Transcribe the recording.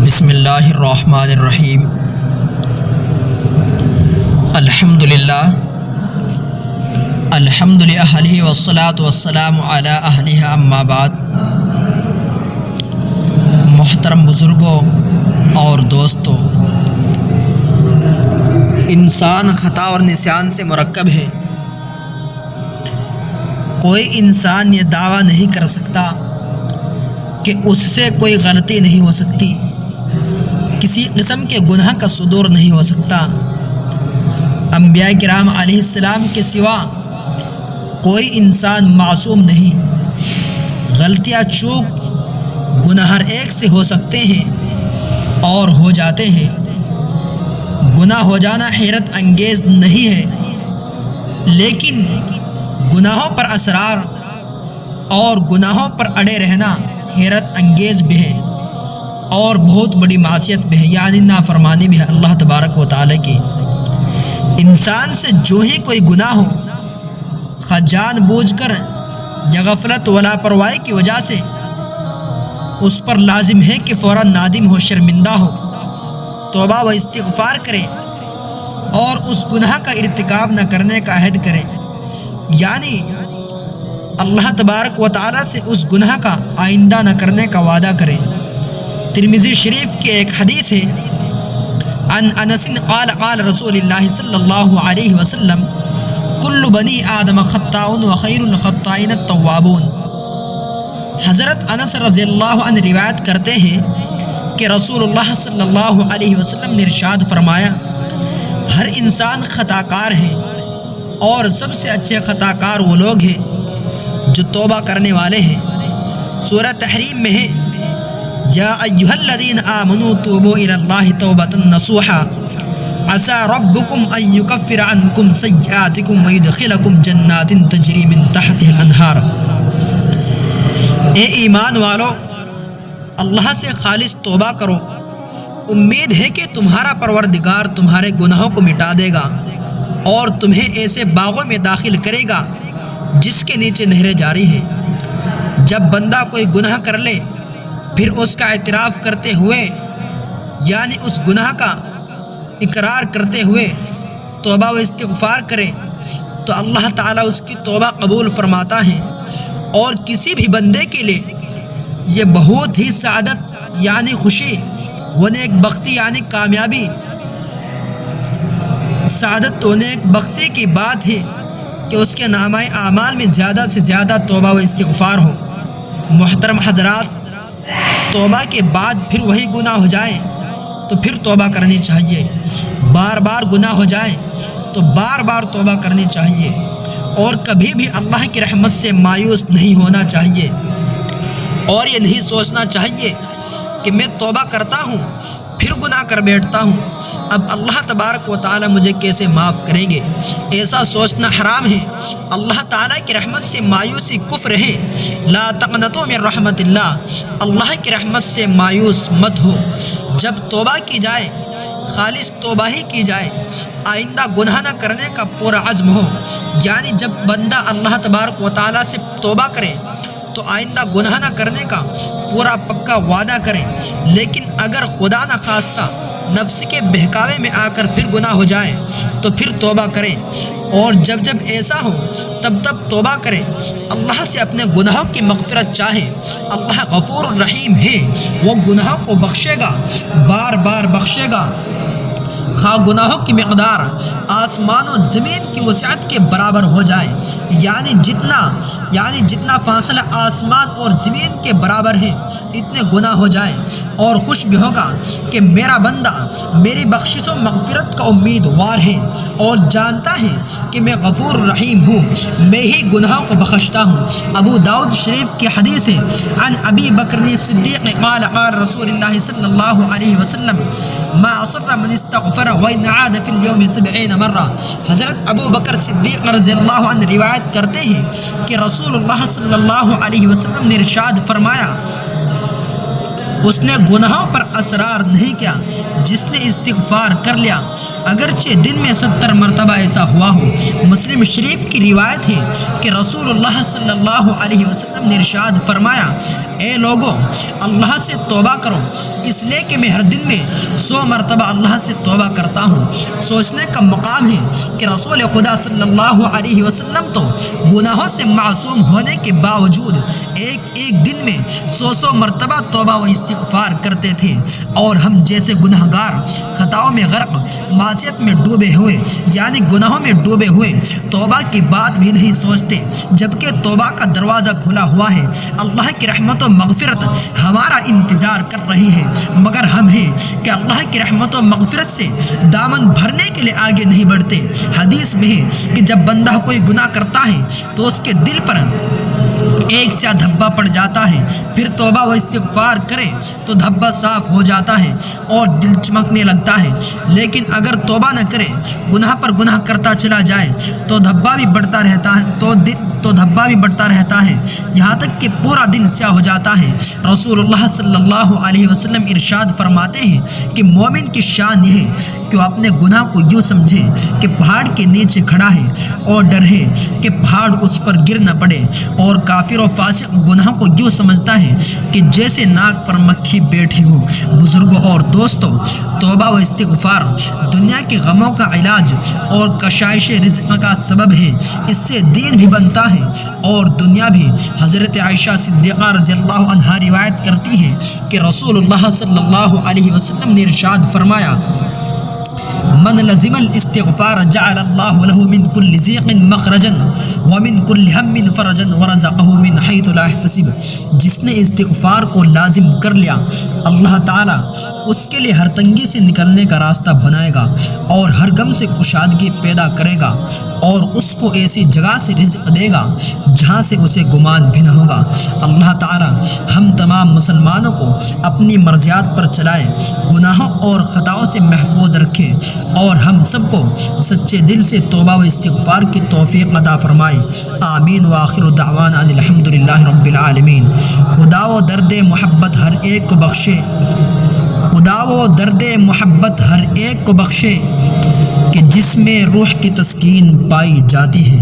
بسم اللہ الرحمن الرحیم الحمدللہ الحمدللہ والصلاة والسلام علی اہلہ اما بعد۔ محترم بزرگوں اور دوستوں، انسان خطا اور نسیان سے مرکب ہے۔ کوئی انسان یہ دعویٰ نہیں کر سکتا کہ اس سے کوئی غلطی نہیں ہو سکتی، کسی قسم کے گناہ کا صدور نہیں ہو سکتا۔ انبیاء کرام علیہ السلام کے سوا کوئی انسان معصوم نہیں۔ غلطیاں چوک گناہ ہر ایک سے ہو سکتے ہیں اور ہو جاتے ہیں۔ گناہ ہو جانا حیرت انگیز نہیں ہے، لیکن گناہوں پر اصرار اور گناہوں پر اڑے رہنا حیرت انگیز بھی ہے اور بہت بڑی معصیت بھی ہے، یعنی نافرمانی بھی ہے اللہ تبارک و تعالیٰ کی۔ انسان سے جو ہی کوئی گناہ ہو، خواہ جان بوجھ کر یا غفلت و لاپرواہی کی وجہ سے، اس پر لازم ہے کہ فوراً نادم ہو، شرمندہ ہو، توبہ و استغفار کرے اور اس گناہ کا ارتکاب نہ کرنے کا عہد کرے، یعنی اللہ تبارک و تعالیٰ سے اس گناہ کا آئندہ نہ کرنے کا وعدہ کرے۔ ترمذی شریف کی ایک حدیث ہے، عن انس قال قال رسول اللہ صلی اللہ علیہ وسلم کل بنی آدم خطاء وخیر الخطائین التوابون۔ حضرت انس رضی اللہ عنہ روایت کرتے ہیں کہ رسول اللہ صلی اللہ علیہ وسلم نے ارشاد فرمایا، ہر انسان خطا کار ہے اور سب سے اچھے خطا کار وہ لوگ ہیں جو توبہ کرنے والے ہیں۔ سورہ تحریم میں ہے، یا ایھا الذین آمنوا توبوا الی اللہ توبۃ نصوحا عسى ربکم ان یکفر عنکم سیئاتکم ویدخلکم جنات تجری من تحتها الانہار۔ اے ایمان والو، اللہ سے خالص توبہ کرو، امید ہے کہ تمہارا پروردگار تمہارے گناہوں کو مٹا دے گا اور تمہیں ایسے باغوں میں داخل کرے گا جس کے نیچے نہریں جاری ہیں۔ جب بندہ کوئی گناہ کر لے پھر اس کا اعتراف کرتے ہوئے، یعنی اس گناہ کا اقرار کرتے ہوئے توبہ و استغفار کرے تو اللہ تعالیٰ اس کی توبہ قبول فرماتا ہے، اور کسی بھی بندے کے لیے یہ بہت ہی سعادت یعنی خوشی و نیک بختی یعنی کامیابی، سعادت و نیک بختی کی بات ہے کہ اس کے نامہ اعمال میں زیادہ سے زیادہ توبہ و استغفار ہو۔ محترم حضرات، توبہ کے بعد پھر وہی گناہ ہو جائے تو پھر توبہ کرنی چاہیے، بار بار گناہ ہو جائے تو بار بار توبہ کرنی چاہیے، اور کبھی بھی اللہ کی رحمت سے مایوس نہیں ہونا چاہیے، اور یہ نہیں سوچنا چاہیے کہ میں توبہ کرتا ہوں پھر گناہ کر بیٹھتا ہوں، اب اللہ تبارک و تعالیٰ مجھے کیسے معاف کریں گے۔ ایسا سوچنا حرام ہے۔ اللہ تعالیٰ کی رحمت سے مایوسی کفر ہے۔ لا تقنطوا من رحمت اللہ، اللہ کی رحمت سے مایوس مت ہو۔ جب توبہ کی جائے، خالص توبہ ہی کی جائے، آئندہ گناہ نہ کرنے کا پورا عزم ہو، یعنی جب بندہ اللہ تبارک و تعالیٰ سے توبہ کرے تو آئندہ گناہ نہ کرنے کا پورا پکا وعدہ کریں، لیکن اگر خدا نہ خواستہ نفس کے بہکاوے میں آ کر پھر گناہ ہو جائے تو پھر توبہ کریں، اور جب جب ایسا ہو تب تب توبہ کریں، اللہ سے اپنے گناہوں کی مغفرت چاہیں۔ اللہ غفور الرحیم ہے، وہ گناہوں کو بخشے گا، بار بار بخشے گا، خواہ گناہوں کی مقدار آسمان و زمین کی وسعت کے برابر ہو جائے، یعنی جتنا فاصلہ آسمان اور زمین کے برابر ہے اتنے گناہ ہو جائے، اور خوش بھی ہوگا کہ میرا بندہ میری بخشش و مغفرت کا امیدوار ہے اور جانتا ہے کہ میں غفور رحیم ہوں، میں ہی گناہوں کو بخشتا ہوں۔ ابو داؤد شریف کی حدیث ہے، عن ابی بکر صدیق قال قال رسول اللہ صلی اللہ علیہ وسلم ما اصر من استغفر وَإِنْ عَادَ فِي الْيَوْمِ 70 مرة۔ حضرت ابو بکر صدیق رضی اللہ عنہ روایت کرتے ہیں کہ رسول اللہ صلی اللہ علیہ وسلم نے ارشاد فرمایا، اس نے گناہوں پر اصرار نہیں کیا۔ جس نے استغفار کر لیا اگرچہ دن میں 70 مرتبہ ایسا ہوا ہو۔ مسلم شریف کی روایت ہے کہ رسول اللہ صلی اللہ علیہ وسلم نے ارشاد فرمایا، اے لوگو اللہ سے توبہ کرو، اس لیے کہ میں ہر دن میں 100 مرتبہ اللہ سے توبہ کرتا ہوں۔ سوچنے کا مقام ہے کہ رسول خدا صلی اللہ علیہ وسلم تو گناہوں سے معصوم ہونے کے باوجود ایک دن میں 100 مرتبہ توبہ و استغفار کرتے تھے، اور ہم جیسے گناہ گار خطاؤں میں غرق، معصیت میں ڈوبے ہوئے، یعنی گناہوں میں ڈوبے ہوئے توبہ کی بات بھی نہیں سوچتے، جبکہ توبہ کا دروازہ کھلا ہوا ہے۔ اللہ کی رحمت و مغفرت ہمارا انتظار کر رہی ہے، مگر ہم ہیں کہ اللہ کی رحمت و مغفرت سے دامن بھرنے کے لیے آگے نہیں بڑھتے۔ حدیث میں ہے کہ جب بندہ کوئی گناہ کرتا ہے تو اس کے دل پر ایک سا دھبا پڑ جاتا ہے، پھر توبہ و استغفار کرے تو دھبا صاف ہو جاتا ہے اور دل چمکنے لگتا ہے، لیکن اگر توبہ نہ کرے، گناہ پر گناہ کرتا چلا جائے تو دھبا بھی بڑھتا رہتا ہے تو دھبا بھی بڑھتا رہتا ہے، یہاں تک کہ پورا دن سیاہ ہو جاتا ہے۔ رسول اللہ صلی اللہ علیہ وسلم ارشاد فرماتے ہیں کہ مومن کی شان یہ ہے کہ وہ اپنے گناہ کو یوں سمجھے کہ پہاڑ کے نیچے کھڑا ہے اور ڈر ہے کہ پہاڑ اس پر گر نہ پڑے، اور کافر و فاسق گناہ کو یوں سمجھتا ہے کہ جیسے ناک پر مکھی بیٹھی ہو۔ بزرگوں اور دوستوں، توبہ و استغفار دنیا کے غموں کا علاج اور کشائش رزق کا سبب ہے، اس سے دین بھی بنتا ہے اور دنیا بھی۔ حضرت عائشہ صدیقہ رضی اللہ عنہا روایت کرتی ہے کہ رسول اللہ صلی اللہ علیہ وسلم نے ارشاد فرمایا، من لزم الاستغفار جعل اللہ له من كل ضيق مخرجا ومن كل هم فرجا ورزقه من حيث لا يحتسب۔ جس نے استغفار کو لازم کر لیا، اللہ تعالیٰ اس کے لیے ہر تنگی سے نکلنے کا راستہ بنائے گا اور ہر غم سے کشادگی پیدا کرے گا، اور اس کو ایسی جگہ سے رزق دے گا جہاں سے اسے گمان بھی نہ ہوگا۔ اللہ تعالیٰ ہم تمام مسلمانوں کو اپنی مرضیات پر چلائے، گناہوں اور خطاؤں سے محفوظ رکھے، اور ہم سب کو سچے دل سے توبہ و استغفار کی توفیق عطا فرمائے۔ آمین۔ وآخر دعوانا ان الحمدللہ رب العالمین۔ خدا و درد محبت ہر ایک کو بخشے، خدا و درد محبت ہر ایک کو بخشے کہ جس میں روح کی تسکین پائی جاتی ہے۔